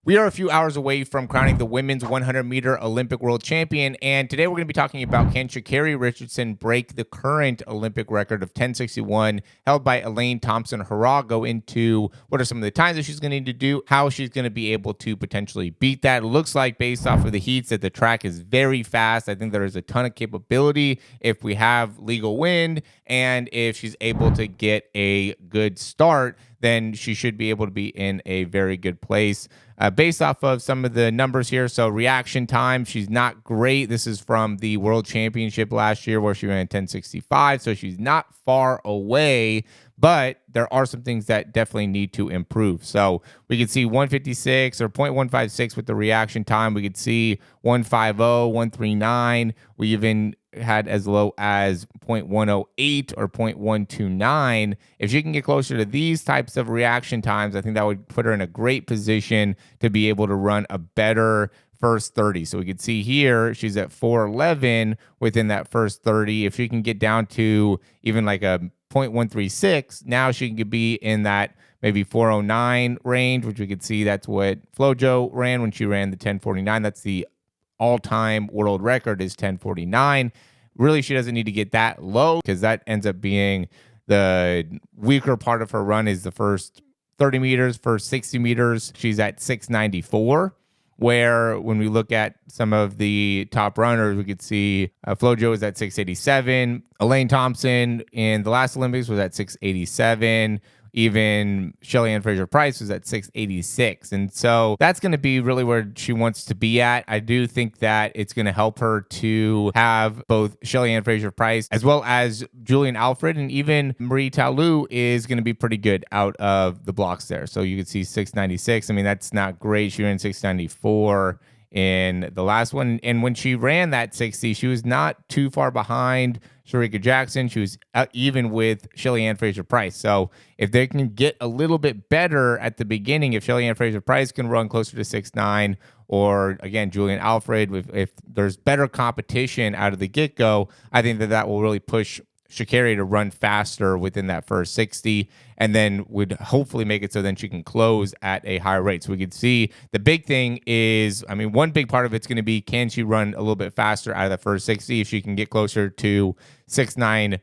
We are a few hours away from crowning the women's 100-meter Olympic world champion, and today we're going to be talking about can Sha'carri Richardson break the current Olympic record of 10:61 held by Elaine Thompson-Herah, go into what are some of the times that she's going to need to do, how she's going to be able to potentially beat that. It looks like based off of the heats that the track is very fast. I think there is a ton of capability if we have legal wind and if she's able to get a good start, then she should be able to be in a very good place. Based off of some of the numbers here, so reaction time, she's not great. This is from the World Championship last year where she ran 10:65, so she's not far away, but there are some things that definitely need to improve. So we could see 156 or 0.156 with the reaction time. We could see 150, 139. We even had as low as 0.108 or 0.129. If she can get closer to these types of reaction times, I think that would put her in a great position to be able to run a better first 30. So we could see here she's at 411 within that first 30. If she can get down to even like a 0.136, now she can be in that maybe 409 range, which we could see that's what Flojo ran when she ran the 1049. That's the all-time world record is 1049. Really, she doesn't need to get that low because that ends up being the weaker part of her run is the first 30 meters, first 60 meters. She's at 694, where when we look at some of the top runners, we could see Flojo is at 687. Elaine Thompson in the last Olympics was at 687. Even Shelly-Ann Fraser-Pryce was at 686. And so that's going to be really where she wants to be at. I do think that it's going to help her to have both Shelly-Ann Fraser-Pryce as well as Julian Alfred, and even Morey is going to be pretty good out of the blocks there. So you could see 696. I mean, that's not great. She ran 694 in the last one. And when she ran that 60, she was not too far behind Shericka Jackson. She was even with Shelly-Ann Fraser-Pryce. So if they can get a little bit better at the beginning, if Shelly-Ann Fraser-Pryce can run closer to 6'9", or again, Julian Alfred, if there's better competition out of the get-go, I think that will really push Sha'carri to run faster within that first 60, and then would hopefully make it so then she can close at a higher rate. So we could see the big thing is, I mean, one big part of it's going to be, can she run a little bit faster out of the first 60? If she can get closer to 690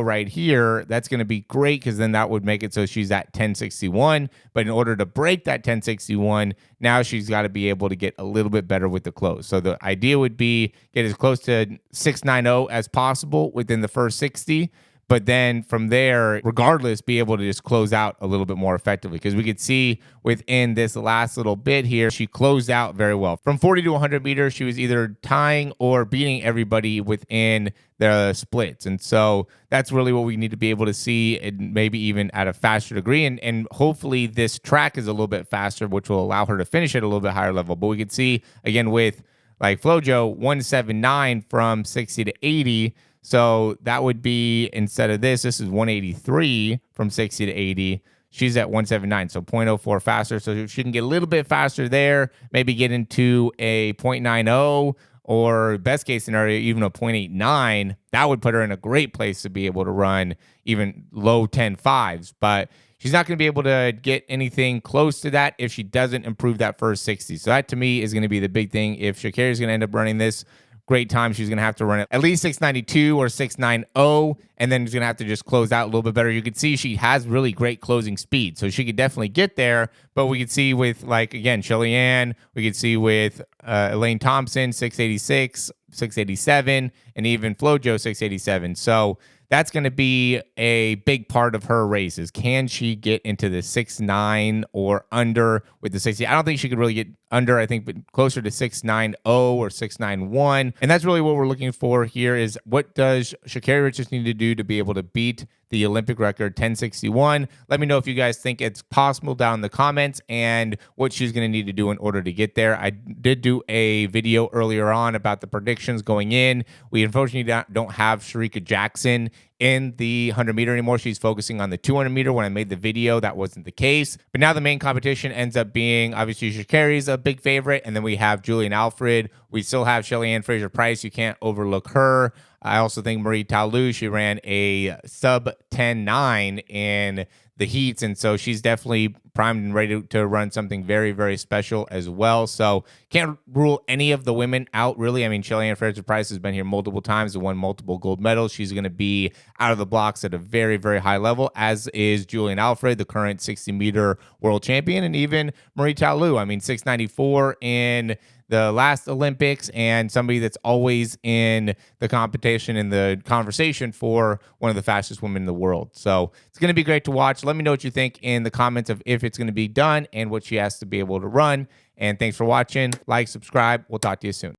right here, that's going to be great, because then that would make it so she's at 1061. But in order to break that 1061, now she's got to be able to get a little bit better with the close. So the idea would be get as close to 690 as possible within the first 60. But then from there, regardless, be able to just close out a little bit more effectively. Because we could see within this last little bit here, she closed out very well. From 40 to 100 meters, she was either tying or beating everybody within the splits. And so that's really what we need to be able to see, and maybe even at a faster degree. And hopefully this track is a little bit faster, which will allow her to finish at a little bit higher level. But we could see, again, with like Flojo, 179 from 60 to 80. So that would be, instead of this is 183 from 60 to 80. She's at 179, so 0.04 faster. So if she can get a little bit faster there, maybe get into a 0.90, or best case scenario, even a 0.89, that would put her in a great place to be able to run even low 10.5s. But she's not going to be able to get anything close to that if she doesn't improve that first 60. So that, to me, is going to be the big thing. If Sha'carri is going to end up running this great time, she's going to have to run at least 692 or 690, and then she's going to have to just close out a little bit better. You could see she has really great closing speed, so she could definitely get there. But we could see with, like, again, Shelly-Ann, we could see with Elaine Thompson, 686, 687, and even Flojo, 687. So that's going to be a big part of her races. Can she get into the 6'9" or under with the 60? I don't think she could really get under, I think, but closer to 6'90" or 6'91". And that's really what we're looking for here, is what does Sha'carri Richardson need to do to be able to beat the Olympic record 1061? Let me know if you guys think it's possible down in the comments, and what she's going to need to do in order to get there. I did do a video earlier on about the predictions going in. We unfortunately don't have Shericka Jackson in the 100-meter anymore. She's focusing on the 200-meter. When I made the video, that wasn't the case. But now the main competition ends up being, obviously, Sha'carri's a big favorite, and then we have Julian Alfred. We still have Shelly-Ann Fraser-Pryce. You can't overlook her. I also think Morey, she ran a sub 10.9 in the heats, and so she's definitely primed and ready to run something very, very special as well. So can't rule any of the women out, really. I mean, Shelly-Ann Fraser-Pryce has been here multiple times and won multiple gold medals. She's going to be out of the blocks at a very, very high level, as is Julian Alfred, the current 60-meter world champion, and even Marie Talu. I mean, 694 in the last Olympics, and somebody that's always in the competition, in the conversation for one of the fastest women in the world. So it's going to be great to watch. Let me know what you think in the comments of if it's going to be done and what she has to be able to run. And thanks for watching. Like, subscribe. We'll talk to you soon.